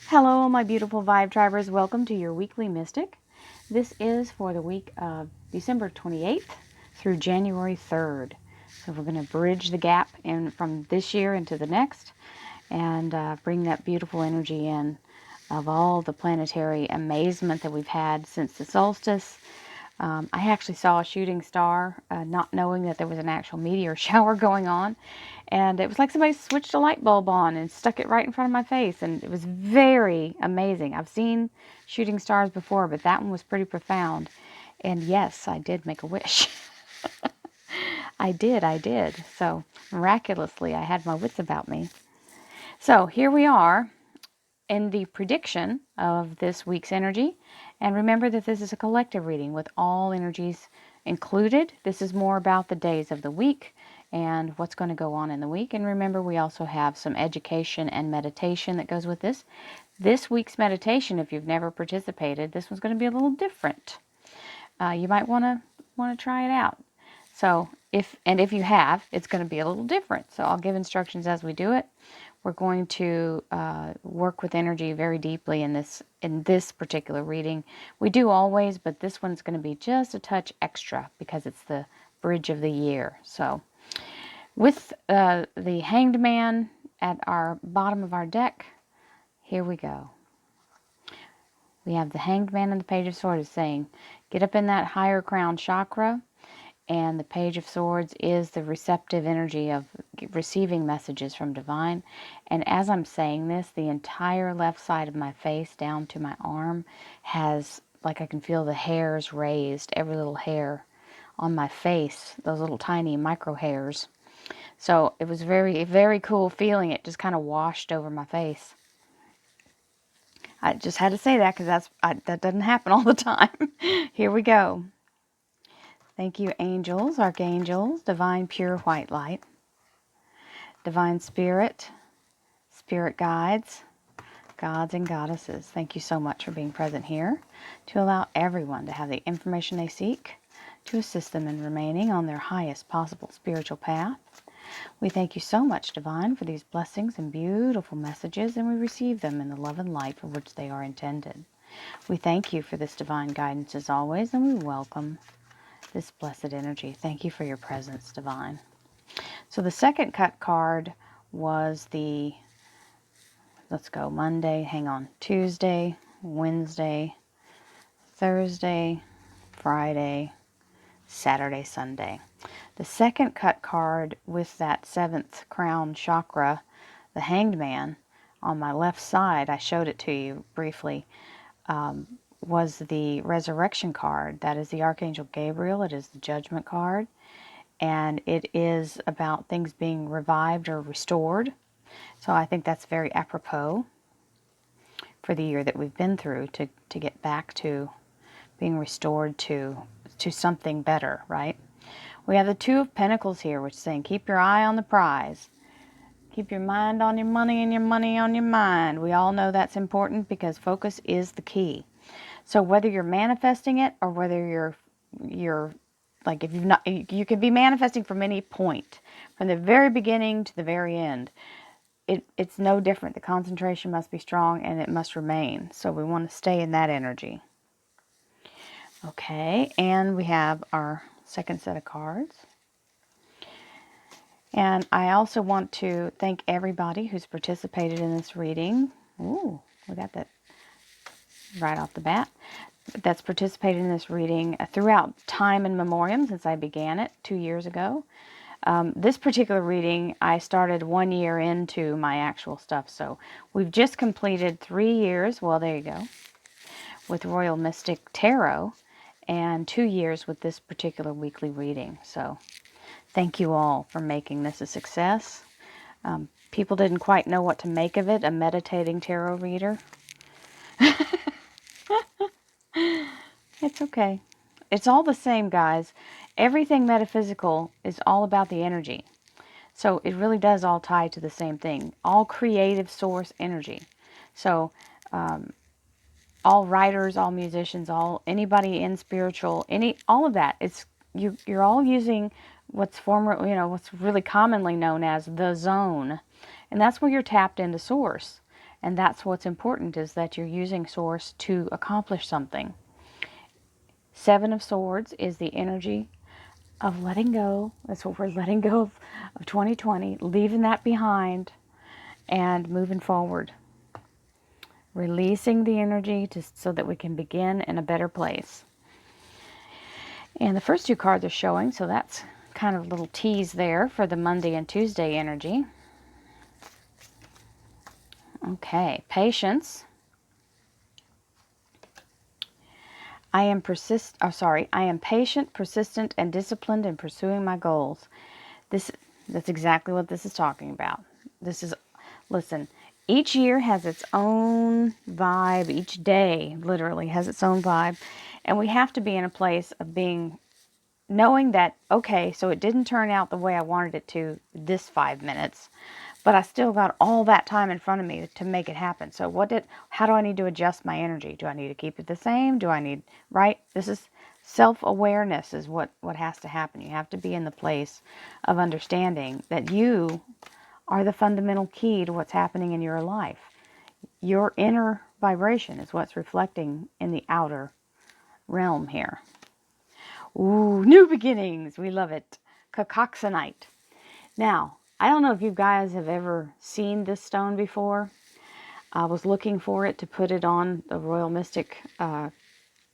Hello, my beautiful Vibe Tribers. Welcome to your weekly Mystic. This is for the week of December 28th through January 3rd. So we're going to bridge the gap from this year into the next and bring that beautiful energy in of all the planetary amazement that we've had since the solstice. I actually saw a shooting star, not knowing that there was an actual meteor shower going on. And it was like somebody switched a light bulb on and stuck it right in front of my face. And it was very amazing. I've seen shooting stars before, but that one was pretty profound. And yes, I did make a wish. I did. So miraculously, I had my wits about me. So here we are in the prediction of this week's energy. And remember that this is a collective reading with all energies included. This is more about the days of the week and what's going to go on in the week. And remember, we also have some education and meditation that goes with this. This week's meditation, if you've never participated, this one's going to be a little different. You might want to try it out. So if you have, it's going to be a little different. So I'll give instructions as we do it. We're going to work with energy very deeply in this particular reading. We do always, but this one's going to be just a touch extra because it's the bridge of the year. So with the Hanged Man at our bottom of our deck, here we go. We have the Hanged Man and the Page of Swords saying, get up in that higher crown chakra. And the Page of Swords is the receptive energy of receiving messages from Divine. And as I'm saying this, the entire left side of my face down to my arm has, like I can feel the hairs raised, every little hair on my face, those little tiny micro hairs. So it was very, very cool feeling. It just kind of washed over my face. I just had to say that because that doesn't happen all the time. Here we go. Thank you, angels, archangels, divine pure white light, divine spirit, spirit guides, gods and goddesses. Thank you so much for being present here to allow everyone to have the information they seek to assist them in remaining on their highest possible spiritual path. We thank you so much, Divine, for these blessings and beautiful messages, and we receive them in the love and light for which they are intended. We thank you for this divine guidance as always, and we welcome this blessed energy. Thank you for your presence, Divine. So the second cut card was let's go, Monday, Tuesday, Wednesday, Thursday, Friday, Saturday, Sunday. The second cut card with that 7th crown chakra, the Hanged Man, on my left side, I showed it to you briefly, was the resurrection card. That is the Archangel Gabriel. It is the judgment card. And it is about things being revived or restored. So I think that's very apropos for the year that we've been through to get back to being restored to something better, right? We have the Two of Pentacles here, which is saying keep your eye on the prize. Keep your mind on your money and your money on your mind. We all know that's important because focus is the key. So whether you're manifesting it or whether you're like, if you've not, you can be manifesting from any point, from the very beginning to the very end. It's no different. The concentration must be strong and it must remain. So we want to stay in that energy. Okay, and we have our second set of cards. And I also want to thank everybody who's participated in this reading. Ooh, we got that right off the bat. That's participated in this reading throughout time and memoriam since I began it 2 years ago. This particular reading, I started 1 year into my actual stuff. So we've just completed 3 years, well, there you go, with Royal Mystic Tarot, and 2 years with this particular weekly reading. So thank you all for making this a success. People didn't quite know what to make of it, a meditating tarot reader. It's okay. It's all the same, guys. Everything metaphysical is all about the energy. So it really does all tie to the same thing. All creative source energy. So all writers, all musicians, anybody in spiritual, all of that. You're all using what's really commonly known as the zone. And that's where you're tapped into source. And that's what's important, is that you're using Source to accomplish something. Seven of Swords is the energy of letting go. That's what we're letting go of 2020, leaving that behind and moving forward. Releasing the energy so that we can begin in a better place. And the first two cards are showing, so that's kind of a little tease there for the Monday and Tuesday energy. Okay, patience. I am patient, persistent, and disciplined in pursuing my goals. That's exactly what this is talking about. Listen, each year has its own vibe. Each day literally has its own vibe. And we have to be in a place of knowing that, okay, so it didn't turn out the way I wanted it to this 5 minutes, but I still got all that time in front of me to make it happen. So how do I need to adjust my energy? Do I need to keep it the same? Right? This is self-awareness is what has to happen. You have to be in the place of understanding that you are the fundamental key to what's happening in your life. Your inner vibration is what's reflecting in the outer realm here. Ooh, new beginnings. We love it. Cacoxanite. Now, I don't know if you guys have ever seen this stone before. I was looking for it to put it on the Royal Mystic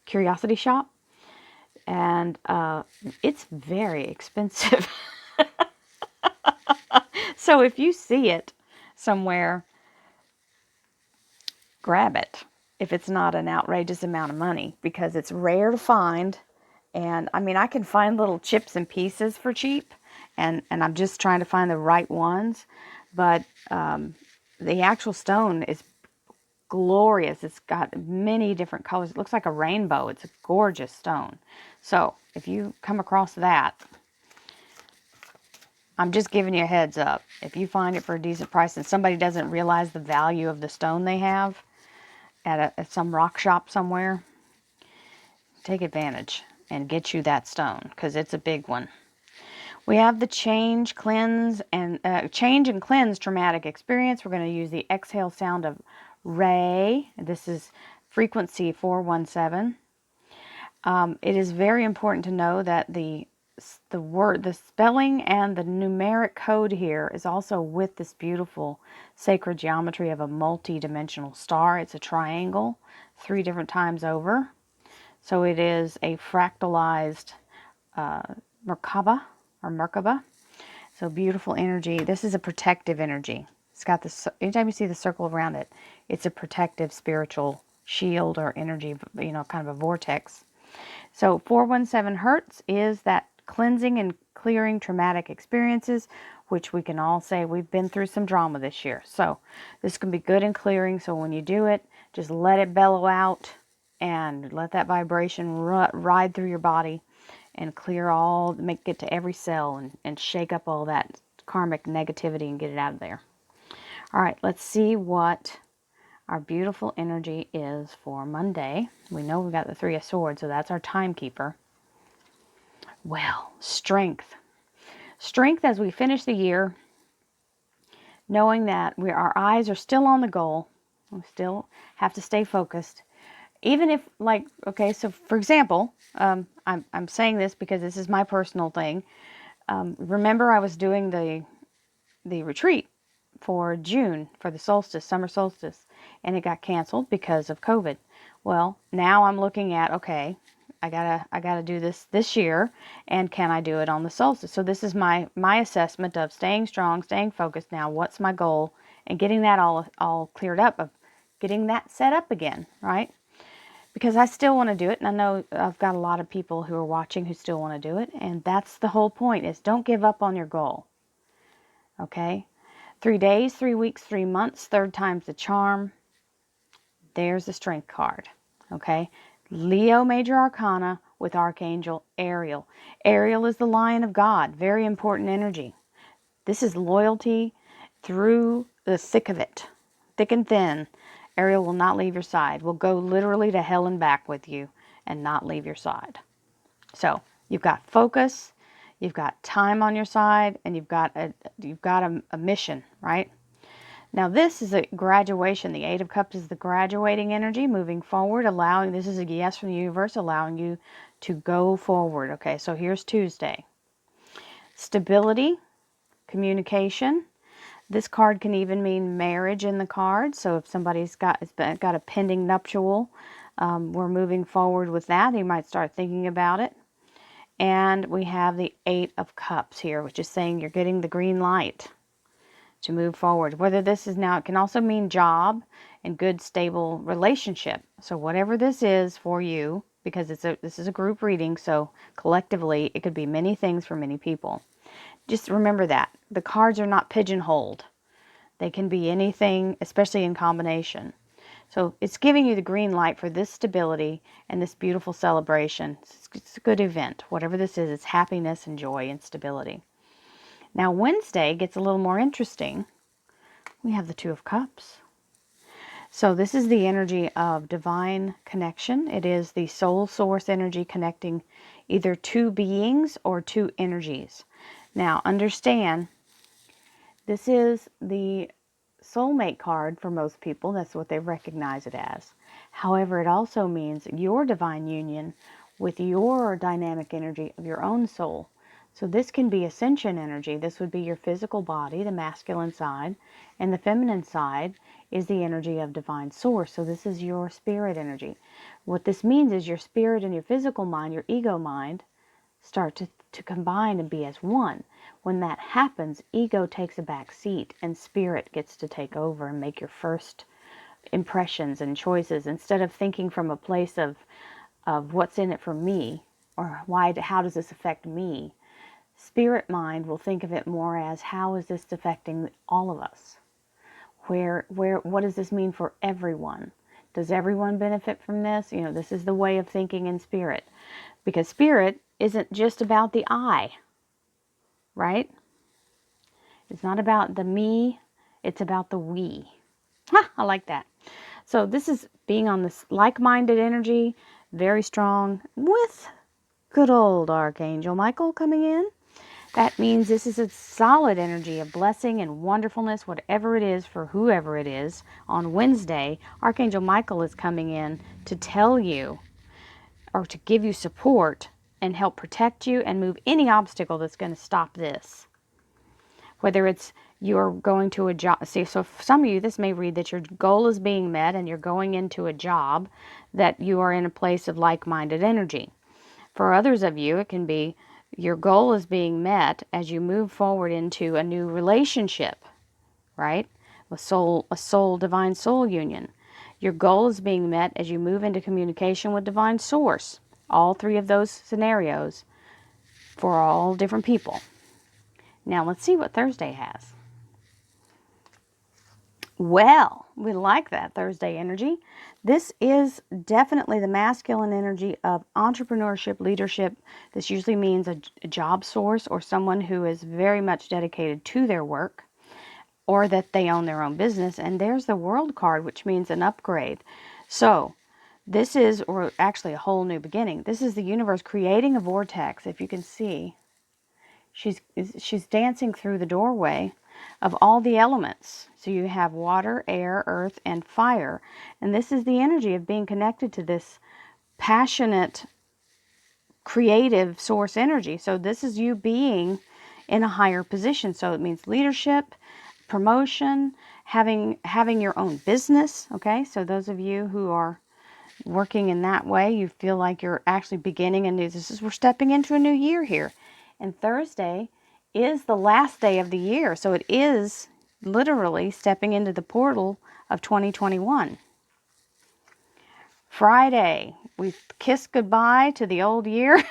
Curiosity Shop. And it's very expensive. So if you see it somewhere, grab it. If it's not an outrageous amount of money. Because it's rare to find. And I mean, I can find little chips and pieces for cheap. And I'm just trying to find the right ones. But the actual stone is glorious. It's got many different colors. It looks like a rainbow. It's a gorgeous stone. So if you come across that, I'm just giving you a heads up. If you find it for a decent price and somebody doesn't realize the value of the stone they have at some rock shop somewhere, take advantage and get you that stone, because it's a big one. We have the change, cleanse, and cleanse traumatic experience. We're going to use the exhale sound of Ray. This is frequency 417. It is very important to know that the spelling and the numeric code here is also with this beautiful sacred geometry of a multi-dimensional star. It's a triangle 3 different times over. So it is a fractalized Merkaba. So beautiful energy. This is a protective energy. It's got this, anytime you see the circle around it, it's a protective spiritual shield or energy, kind of a vortex. So 417 Hertz is that cleansing and clearing traumatic experiences, which we can all say we've been through some drama this year. So this can be good in clearing. So when you do it, just let it bellow out and let that vibration ride through your body and clear get to every cell and shake up all that karmic negativity and get it out of there. All right, let's see what our beautiful energy is for Monday. We know we've got the 3 of Swords, so that's our timekeeper. Well, strength. Strength as we finish the year, knowing that our eyes are still on the goal. We still have to stay focused. Even if, so for example, I'm saying this because this is my personal thing. Remember, I was doing the retreat for June for the solstice, summer solstice, and it got canceled because of COVID. Well, now I'm looking at, okay, I gotta do this year, and can I do it on the solstice? So this is my assessment of staying strong, staying focused. Now, what's my goal, and getting that all cleared up, of getting that set up again, right? Because I still want to do it, and I know I've got a lot of people who are watching who still want to do it, and that's the whole point, is don't give up on your goal. Okay? 3 days, 3 weeks, 3 months, 3rd time's the charm. There's the strength card. Okay? Leo Major Arcana with Archangel Ariel. Ariel is the Lion of God. Very important energy. This is loyalty through the thick of it. Thick and thin. Ariel will not leave your side. Will go literally to hell and back with you and not leave your side. So you've got focus, you've got time on your side, and you've got a mission, right? Now this is a graduation. The Eight of Cups is the graduating energy, moving forward, allowing, this is a yes from the universe, allowing you to go forward. Okay, so here's Tuesday. Stability, communication. This card can even mean marriage in the card. So if somebody's got a pending nuptial, we're moving forward with that. You might start thinking about it. And we have the Eight of Cups here, which is saying you're getting the green light to move forward. Whether this is now, it can also mean job and good, stable relationship. So whatever this is for you, because this is a group reading, so collectively it could be many things for many people. Just remember that. The cards are not pigeonholed. They can be anything, especially in combination. So it's giving you the green light for this stability and this beautiful celebration. It's a good event. Whatever this is, it's happiness and joy and stability. Now Wednesday gets a little more interesting. We have the Two of Cups. So this is the energy of divine connection. It is the soul source energy connecting either two beings or two energies. Now understand, this is the soulmate card for most people. That's what they recognize it as. However, it also means your divine union with your dynamic energy of your own soul. So this can be ascension energy. This would be your physical body, the masculine side, and the feminine side is the energy of divine source. So this is your spirit energy. What this means is your spirit and your physical mind, your ego mind, start to combine and be as one. When that happens, ego takes a back seat and spirit gets to take over and make your first impressions and choices, instead of thinking from a place of what's in it for me, or how does this affect me. Spirit mind will think of it more as, how is this affecting all of us? What does this mean for everyone? Does everyone benefit from this? This is the way of thinking in spirit. Because spirit isn't just about the I, right? It's not about the me, it's about the we. I like that. So this is being on this like-minded energy, very strong, with good old Archangel Michael coming in. That means this is a solid energy of blessing and wonderfulness, whatever it is for whoever it is. On Wednesday, Archangel Michael is coming in to tell you, or to give you support and help protect you and move any obstacle that's going to stop this. Whether it's you're going to a job. See, so for some of you, this may read that your goal is being met and you're going into a job, that you are in a place of like-minded energy. For others of you, it can be your goal is being met as you move forward into a new relationship, right? A divine soul union. Your goal is being met as you move into communication with divine source. All three of those scenarios for all different people. Now let's see what Thursday has. Well, we like that Thursday energy. This is definitely the masculine energy of entrepreneurship, leadership. This usually means a job source or someone who is very much dedicated to their work, or that they own their own business. And there's the World card, which means an upgrade. So this is, or actually a whole new beginning. This is the universe creating a vortex. If you can see, she's dancing through the doorway of all the elements. So you have water, air, earth, and fire. And this is the energy of being connected to this passionate, creative source energy. So this is you being in a higher position. So it means leadership, promotion, having your own business. Okay, so those of you who are working in that way, you feel like you're actually beginning a new, we're stepping into a new year here. And Thursday is the last day of the year. So it is literally stepping into the portal of 2021. Friday, we kiss goodbye to the old year.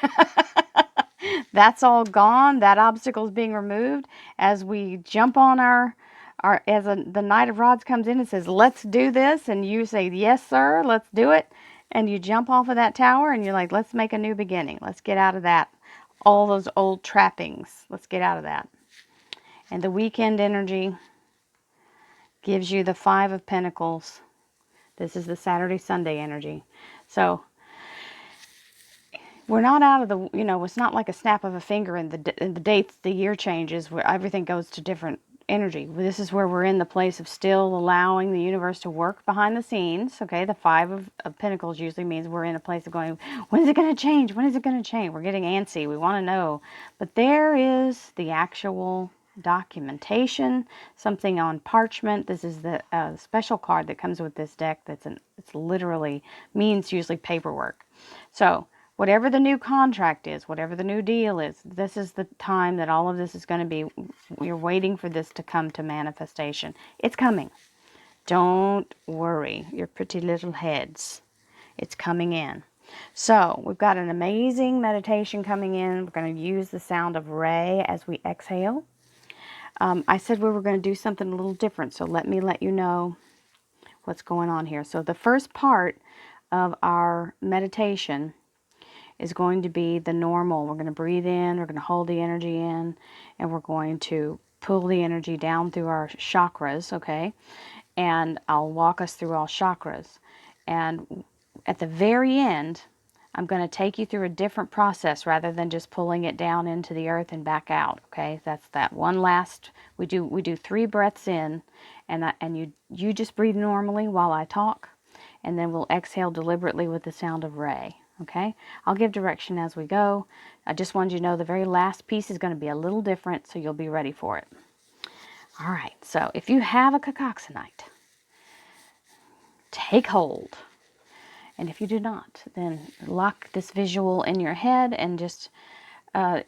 That's all gone. That obstacle is being removed as we jump on the Knight of Rods comes in and says, let's do this. And you say, yes, sir, let's do it. And you jump off of that tower and you're like, let's make a new beginning. Let's get out of that. All those old trappings. Let's get out of that. And the weekend energy gives you the Five of Pentacles. This is the Saturday, Sunday energy. So we're not out of the, it's not like a snap of a finger and the dates, the year changes where everything goes to different energy. This is where we're in the place of still allowing the universe to work behind the scenes. Okay, the Five of Pentacles usually means we're in a place of going, when is it going to change? When is it going to change? We're getting antsy. We want to know. But there is the actual documentation, something on parchment. This is the special card that comes with this deck. It's literally means usually paperwork. So whatever the new contract is, whatever the new deal is, this is the time that all of this is going to be. You're waiting for this to come to manifestation. It's coming. Don't worry, your pretty little heads. It's coming in. So we've got an amazing meditation coming in. We're going to use the sound of Ray as we exhale. I said we were going to do something a little different, so let me let you know what's going on here. So the first part of our meditation is going to be the normal. We're going to breathe in, we're going to hold the energy in, and we're going to pull the energy down through our chakras, okay? And I'll walk us through all chakras. And at the very end, I'm going to take you through a different process rather than just pulling it down into the earth and back out, okay? That's that one last, we do 3 breaths in, and you just breathe normally while I talk, and then we'll exhale deliberately with the sound of Ray, okay? I'll give direction as we go. I just wanted you to know the very last piece is going to be a little different, so you'll be ready for it. All right, so if you have a Cacoxanite, take hold. And if you do not, then lock this visual in your head and just, I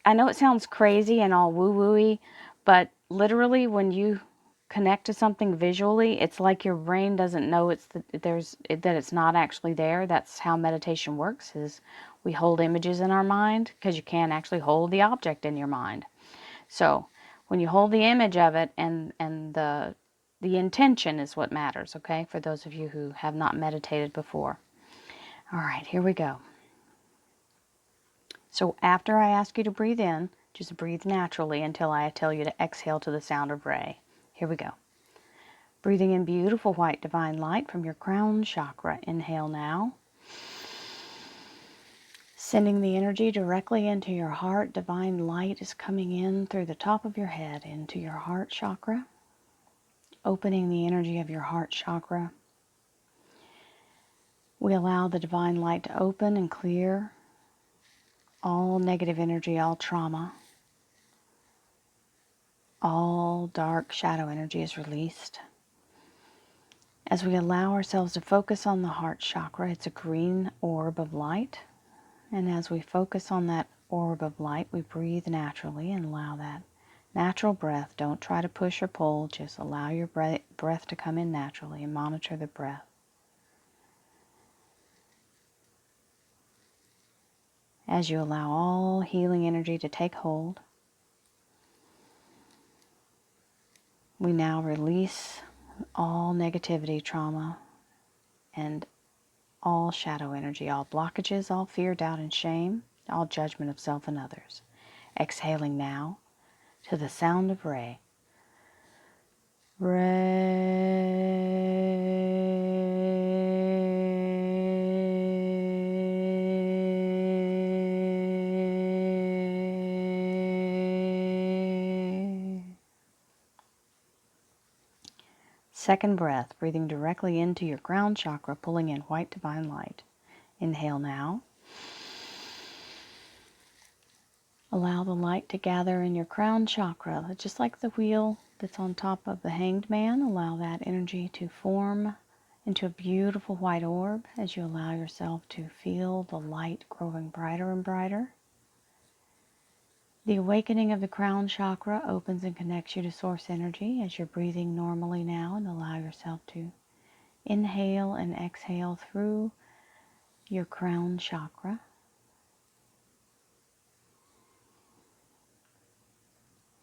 know it sounds crazy and all woo-wooey, but literally when you connect to something visually, it's like your brain doesn't know that it's not actually there. That's how meditation works, is we hold images in our mind because you can't actually hold the object in your mind. So when you hold the image of it, and the intention is what matters, okay, for those of you who have not meditated before. All right, here we go. So after I ask you to breathe in, just breathe naturally until I tell you to exhale to the sound of Ray. Here we go. Breathing in beautiful white divine light from your crown chakra. Inhale now. Sending the energy directly into your heart. Divine light is coming in through the top of your head into your heart chakra. Opening the energy of your heart chakra. We allow the divine light to open and clear all negative energy, all trauma. All dark shadow energy is released. As we allow ourselves to focus on the heart chakra, it's a green orb of light. And as we focus on that orb of light, we breathe naturally and allow that natural breath. Don't try to push or pull, just allow your breath to come in naturally and monitor the breath. As you allow all healing energy to take hold, we now release all negativity, trauma, and all shadow energy, all blockages, all fear, doubt, and shame, all judgment of self and others. Exhaling now to the sound of Ray. Second breath, breathing directly into your crown chakra, pulling in white divine light. Inhale now. Allow the light to gather in your crown chakra, just like the wheel that's on top of the hanged man. Allow that energy to form into a beautiful white orb as you allow yourself to feel the light growing brighter and brighter. The awakening of the crown chakra opens and connects you to source energy as you're breathing normally now, and allow yourself to inhale and exhale through your crown chakra.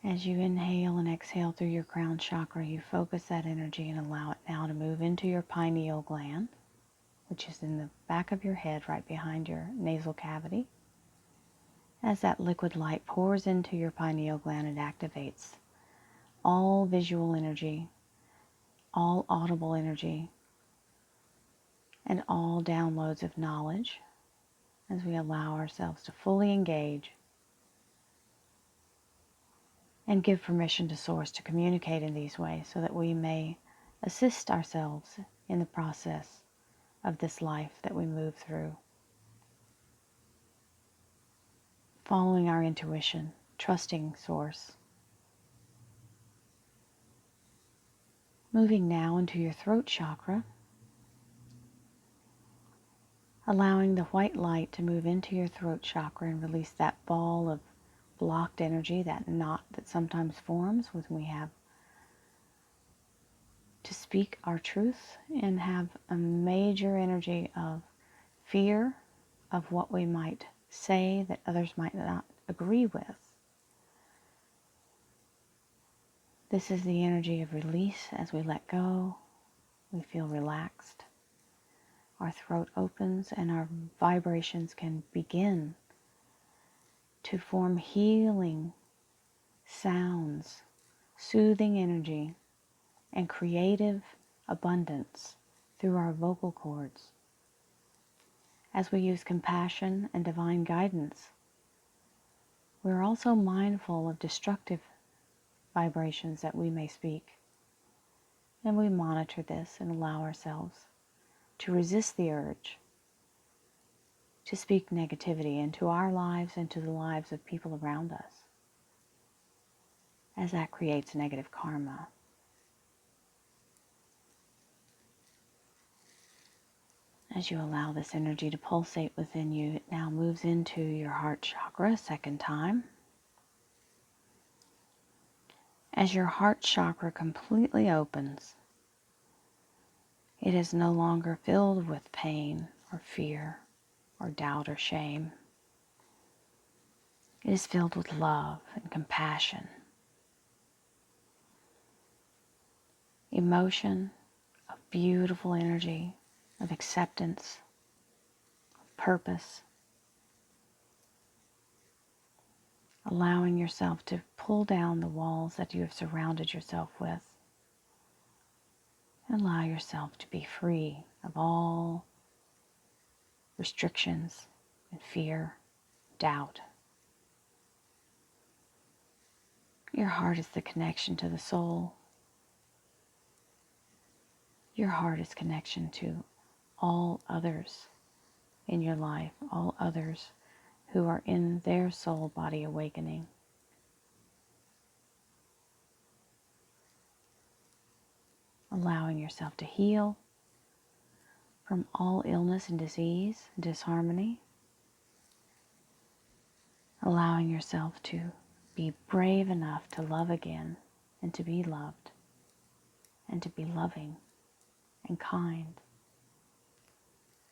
As you inhale and exhale through your crown chakra, you focus that energy and allow it now to move into your pineal gland, which is in the back of your head right behind your nasal cavity. As that liquid light pours into your pineal gland, it activates all visual energy, all audible energy, and all downloads of knowledge as we allow ourselves to fully engage and give permission to Source to communicate in these ways so that we may assist ourselves in the process of this life that we move through. Following our intuition, trusting Source. Moving now into your throat chakra, allowing the white light to move into your throat chakra and release that ball of blocked energy, that knot that sometimes forms when we have to speak our truth and have a major energy of fear of what we might say that others might not agree with. This is the energy of release. As we let go, we feel relaxed. Our throat opens and our vibrations can begin to form healing sounds, soothing energy, and creative abundance through our vocal cords. As we use compassion and divine guidance, we're also mindful of destructive vibrations that we may speak. And we monitor this and allow ourselves to resist the urge to speak negativity into our lives and to the lives of people around us, as that creates negative karma. As you allow this energy to pulsate within you, it now moves into your heart chakra a second time. As your heart chakra completely opens, it is no longer filled with pain or fear or doubt or shame. It is filled with love and compassion, emotion of beautiful energy, of acceptance, of purpose, allowing yourself to pull down the walls that you have surrounded yourself with. And allow yourself to be free of all restrictions and fear, doubt. Your heart is the connection to the soul. Your heart is connection to all others in your life, all others who are in their soul body awakening. Allowing yourself to heal from all illness and disease and disharmony. Allowing yourself to be brave enough to love again and to be loved and to be loving and kind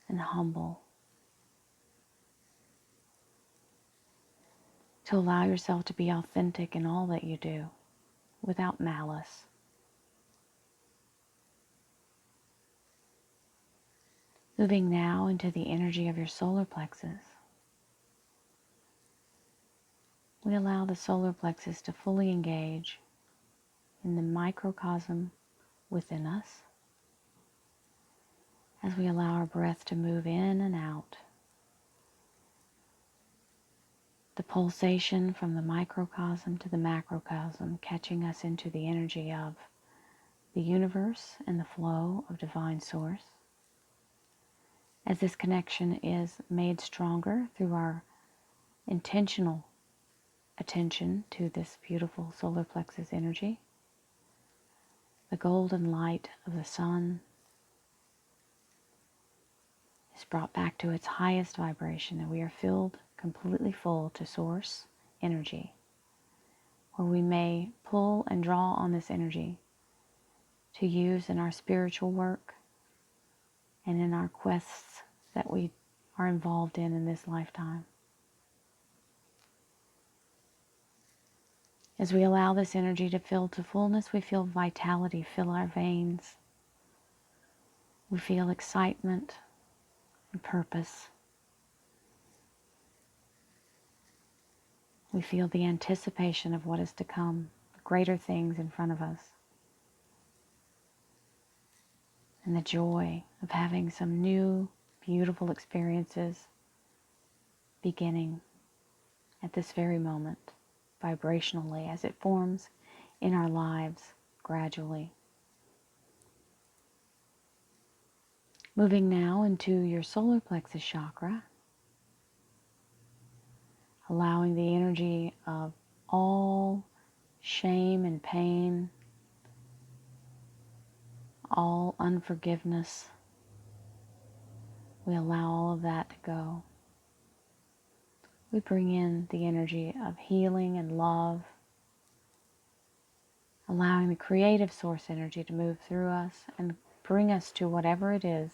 and humble. To allow yourself to be authentic in all that you do without malice. Moving now into the energy of your solar plexus. We allow the solar plexus to fully engage in the microcosm within us as we allow our breath to move in and out. The pulsation from the microcosm to the macrocosm, catching us into the energy of the universe and the flow of divine source. As this connection is made stronger through our intentional attention to this beautiful solar plexus energy, the golden light of the sun is brought back to its highest vibration, and we are filled completely full to source energy, where we may pull and draw on this energy to use in our spiritual work and in our quests that we are involved in this lifetime. As we allow this energy to fill to fullness, we feel vitality fill our veins. We feel excitement and purpose. We feel the anticipation of what is to come, the greater things in front of us, and the joy of having some new, beautiful experiences beginning at this very moment. vibrationally as it forms in our lives gradually. Moving now into your solar plexus chakra, allowing the energy of all shame and pain, all unforgiveness. We allow all of that to go. We bring in the energy of healing and love, allowing the creative source energy to move through us and bring us to whatever it is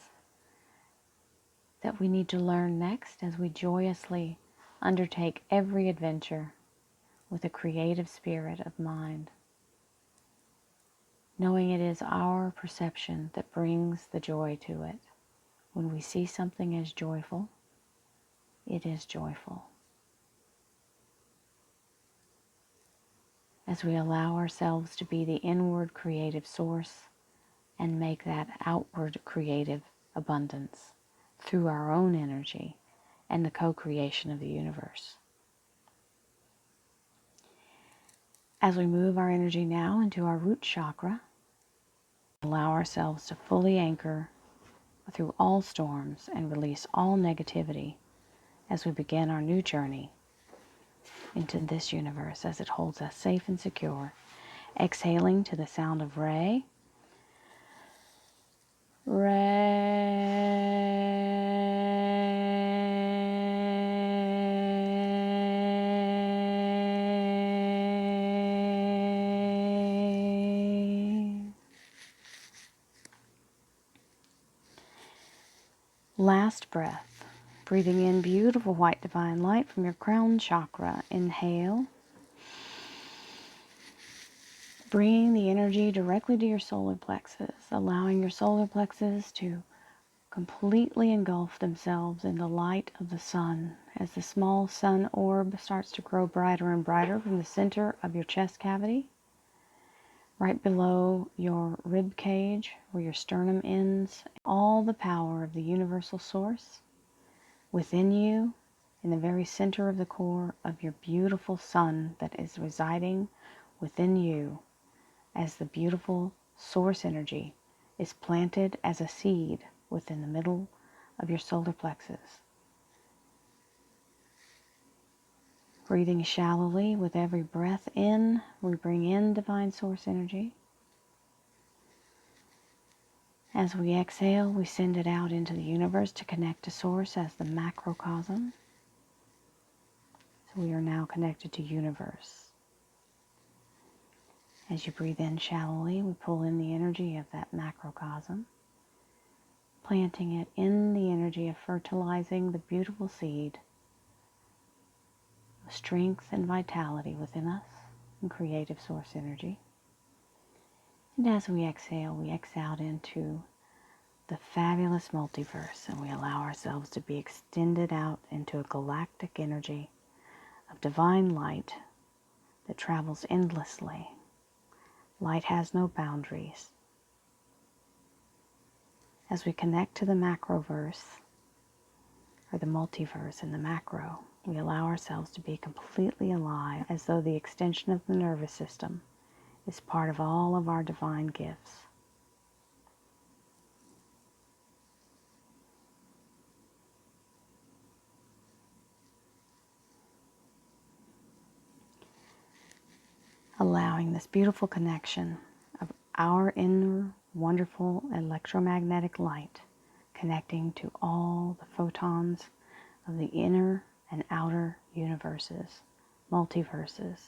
that we need to learn next as we joyously undertake every adventure with a creative spirit of mind, knowing it is our perception that brings the joy to it. When we see something as joyful, it is joyful. As we allow ourselves to be the inward creative source and make that outward creative abundance through our own energy and the co-creation of the universe. As we move our energy now into our root chakra, allow ourselves to fully anchor through all storms and release all negativity as we begin our new journey into this universe as it holds us safe and secure. Exhaling to the sound of Ray. Last breath, breathing in beautiful white divine light from your crown chakra. Inhale, bringing the energy directly to your solar plexus, allowing your solar plexus to completely engulf themselves in the light of the sun as the small sun orb starts to grow brighter and brighter from the center of your chest cavity, right below your rib cage where your sternum ends. All the power of the universal source within you, in the very center of the core of your beautiful sun that is residing within you, as the beautiful source energy is planted as a seed within the middle of your solar plexus. Breathing shallowly with every breath in, we bring in divine source energy. As we exhale, we send it out into the universe to connect to source as the macrocosm. So we are now connected to universe. As you breathe in shallowly, we pull in the energy of that macrocosm, planting it in the energy of fertilizing the beautiful seed of strength and vitality within us and creative source energy. And as we exhale out into the fabulous multiverse, and we allow ourselves to be extended out into a galactic energy of divine light that travels endlessly. Light has no boundaries. As we connect to the macroverse, or the multiverse in the macro, we allow ourselves to be completely alive, as though the extension of the nervous system is part of all of our divine gifts. Allowing this beautiful connection of our inner wonderful electromagnetic light connecting to all the photons of the inner and outer universes, multiverses,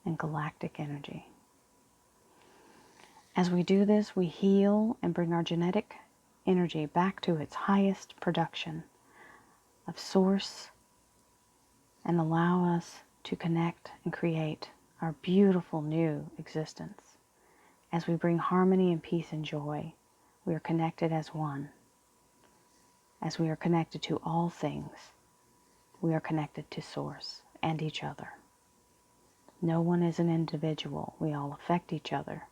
and galactic energy. As we do this, we heal and bring our genetic energy back to its highest production of source and allow us to connect and create our beautiful new existence. As we bring harmony and peace and joy, we are connected as one. As we are connected to all things, we are connected to Source and each other. No one is an individual. We all affect each other.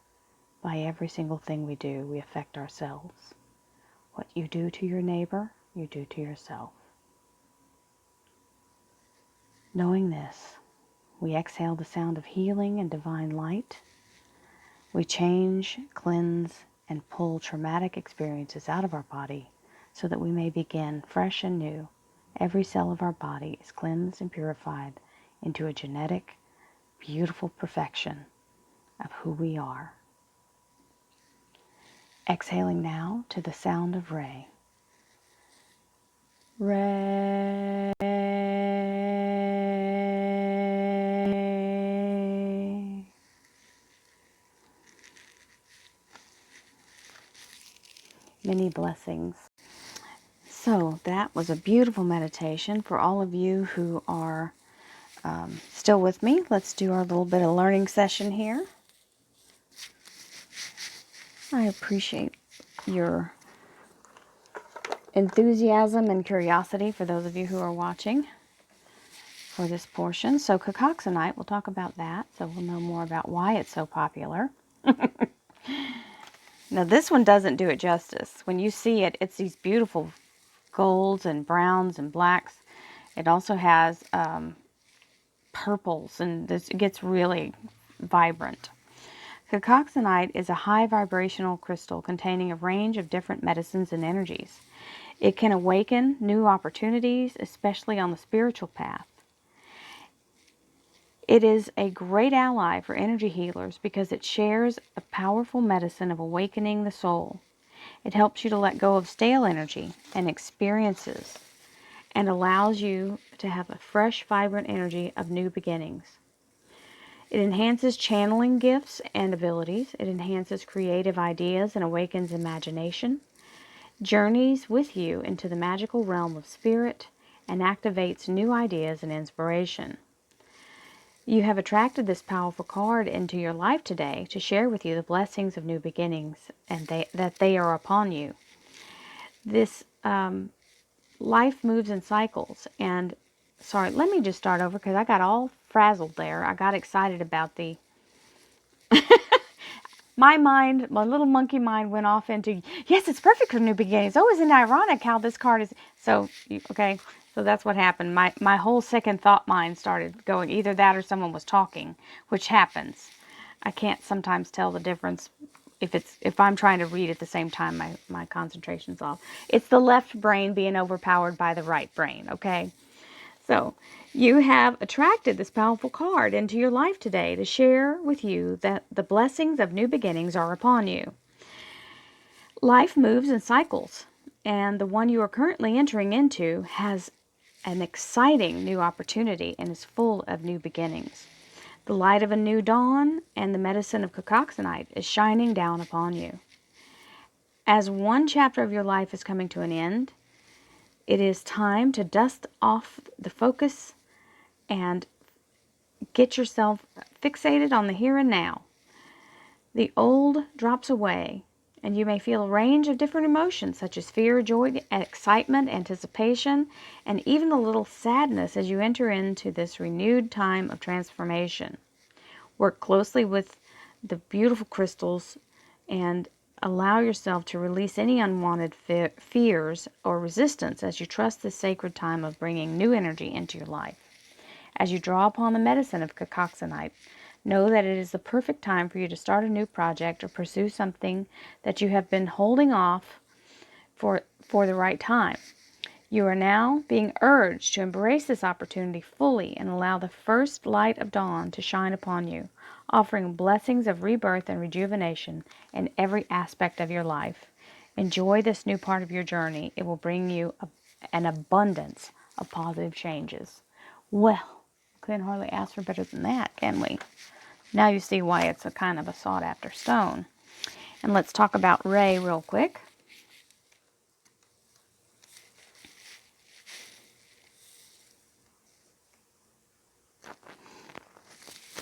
By every single thing we do, we affect ourselves. What you do to your neighbor, you do to yourself. Knowing this, We exhale the sound of healing and divine light. We change, cleanse, and pull traumatic experiences out of our body so that we may begin fresh and new. Every cell of our body is cleansed and purified into a genetic, beautiful perfection of who we are. Exhaling now to the sound of Ray. Ray. Many blessings. So that was a beautiful meditation. For all of you who are still with me, let's do our little bit of learning session here. I appreciate your enthusiasm and curiosity for those of you who are watching for this portion. So Cacoxanite, we'll talk about that, so we'll know more about why it's so popular. Now this one doesn't do it justice. When you see it, it's these beautiful golds and browns and blacks. It also has purples, and it gets really vibrant. Cacoxanite is a high vibrational crystal containing a range of different medicines and energies. It can awaken new opportunities, especially on the spiritual path. It is a great ally for energy healers because it shares a powerful medicine of awakening the soul. It helps you to let go of stale energy and experiences and allows you to have a fresh, vibrant energy of new beginnings. It enhances channeling gifts and abilities. It enhances creative ideas and awakens imagination, journeys with you into the magical realm of spirit, and activates new ideas and inspiration. You have attracted this powerful card into your life today to share with you the blessings of new beginnings and that they are upon you. This life moves in cycles. And sorry, let me just start over because I got all frazzled there. I got excited about the my little monkey mind went off into, yes, it's perfect for new beginnings. Oh, isn't it ironic how this card is? So, okay, so that's what happened. My whole second thought mind started going, either that or someone was talking, which happens. I can't sometimes tell the difference if I'm trying to read at the same time, my concentration's off. It's the left brain being overpowered by the right brain, okay? So, you have attracted this powerful card into your life today to share with you that the blessings of new beginnings are upon you. Life moves in cycles, and the one you are currently entering into has an exciting new opportunity and is full of new beginnings. The light of a new dawn and the medicine of Cacoxanite is shining down upon you. As one chapter of your life is coming to an end, it is time to dust off the focus and get yourself fixated on the here and now. The old drops away, and you may feel a range of different emotions such as fear, joy, excitement, anticipation, and even a little sadness as you enter into this renewed time of transformation. Work closely with the beautiful crystals and allow yourself to release any unwanted fears or resistance as you trust this sacred time of bringing new energy into your life. As you draw upon the medicine of Cacoxanite, know that it is the perfect time for you to start a new project or pursue something that you have been holding off for the right time. You are now being urged to embrace this opportunity fully and allow the first light of dawn to shine upon you, offering blessings of rebirth and rejuvenation in every aspect of your life. Enjoy this new part of your journey. It will bring you an abundance of positive changes. Well, couldn't hardly ask for better than that, can we? Now you see why it's a kind of a sought-after stone. And let's talk about Ray real quick.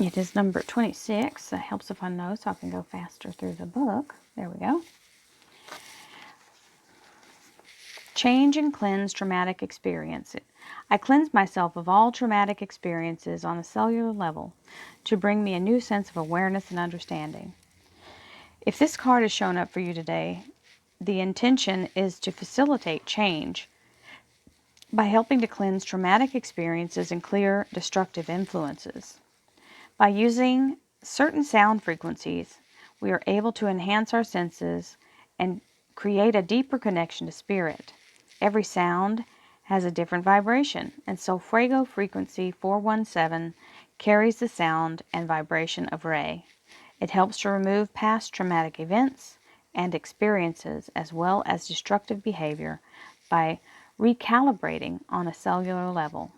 It is number 26. That helps if I know so I can go faster through the book. There we go. Change and cleanse traumatic experience. I cleanse myself of all traumatic experiences on a cellular level to bring me a new sense of awareness and understanding. If this card has shown up for you today, the intention is to facilitate change by helping to cleanse traumatic experiences and clear destructive influences. By using certain sound frequencies, we are able to enhance our senses and create a deeper connection to spirit. Every sound has a different vibration, and so Fuego frequency 417 carries the sound and vibration of Re. It helps to remove past traumatic events and experiences as well as destructive behavior by recalibrating on a cellular level.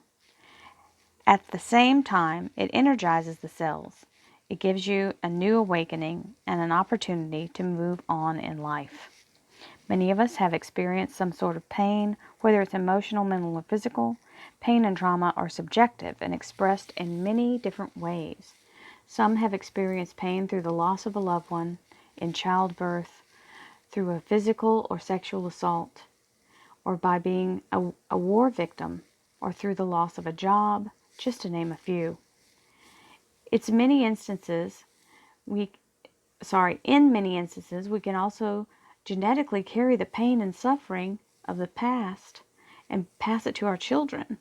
At the same time, it energizes the cells. It gives you a new awakening and an opportunity to move on in life. Many of us have experienced some sort of pain, whether it's emotional, mental, or physical. Pain and trauma are subjective and expressed in many different ways. Some have experienced pain through the loss of a loved one, in childbirth, through a physical or sexual assault, or by being a war victim, or through the loss of a job, just to name a few. In many instances, we can also genetically carry the pain and suffering of the past and pass it to our children.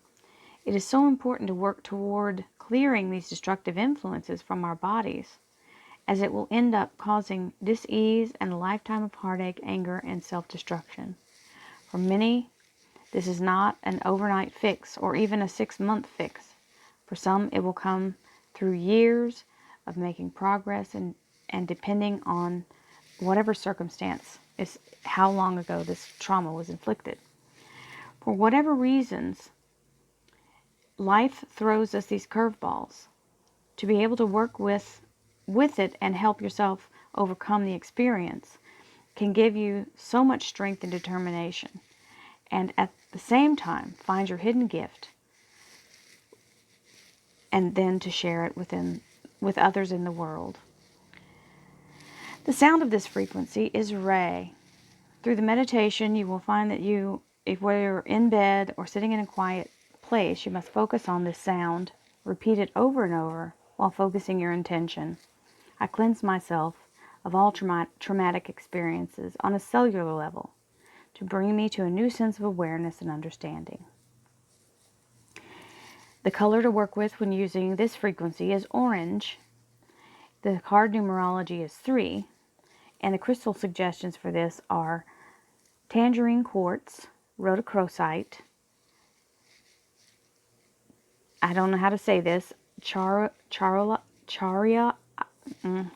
It is so important to work toward clearing these destructive influences from our bodies, as it will end up causing dis-ease and a lifetime of heartache, anger, and self-destruction. For many, this is not an overnight fix or even a 6-month fix. For some, it will come through years of making progress and depending on whatever circumstance is how long ago this trauma was inflicted. For whatever reasons, life throws us these curveballs. To be able to work with it and help yourself overcome the experience can give you so much strength and determination. And at the same time, find your hidden gift and then to share it with others in the world. The sound of this frequency is Re. Through the meditation, you will find that whether you're in bed or sitting in a quiet place, you must focus on this sound. Repeat it over and over while focusing your intention. I cleanse myself of all traumatic experiences on a cellular level to bring me to a new sense of awareness and understanding. The color to work with when using this frequency is orange. The card numerology is 3, and the crystal suggestions for this are tangerine quartz, rhodochrosite, I don't know how to say this, charoite, charoite, and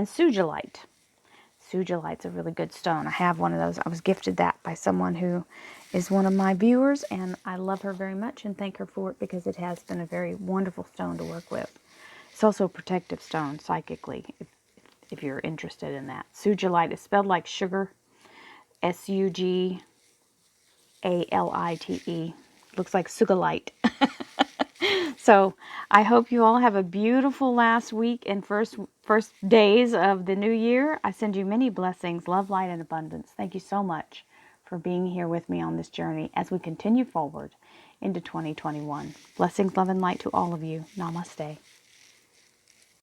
sugilite. Sugilite's a really good stone. I have one of those. I was gifted that by someone who is one of my viewers, and I love her very much and thank her for it because it has been a very wonderful stone to work with. It's also a protective stone psychically, if you're interested in that. Sugilite is spelled like sugar, Sugalite. Looks like sugalite. So I hope you all have a beautiful last week and first days of the new year. I send you many blessings, love, light, and abundance. Thank you so much for being here with me on this journey as we continue forward into 2021. Blessings, love, and light to all of you. Namaste.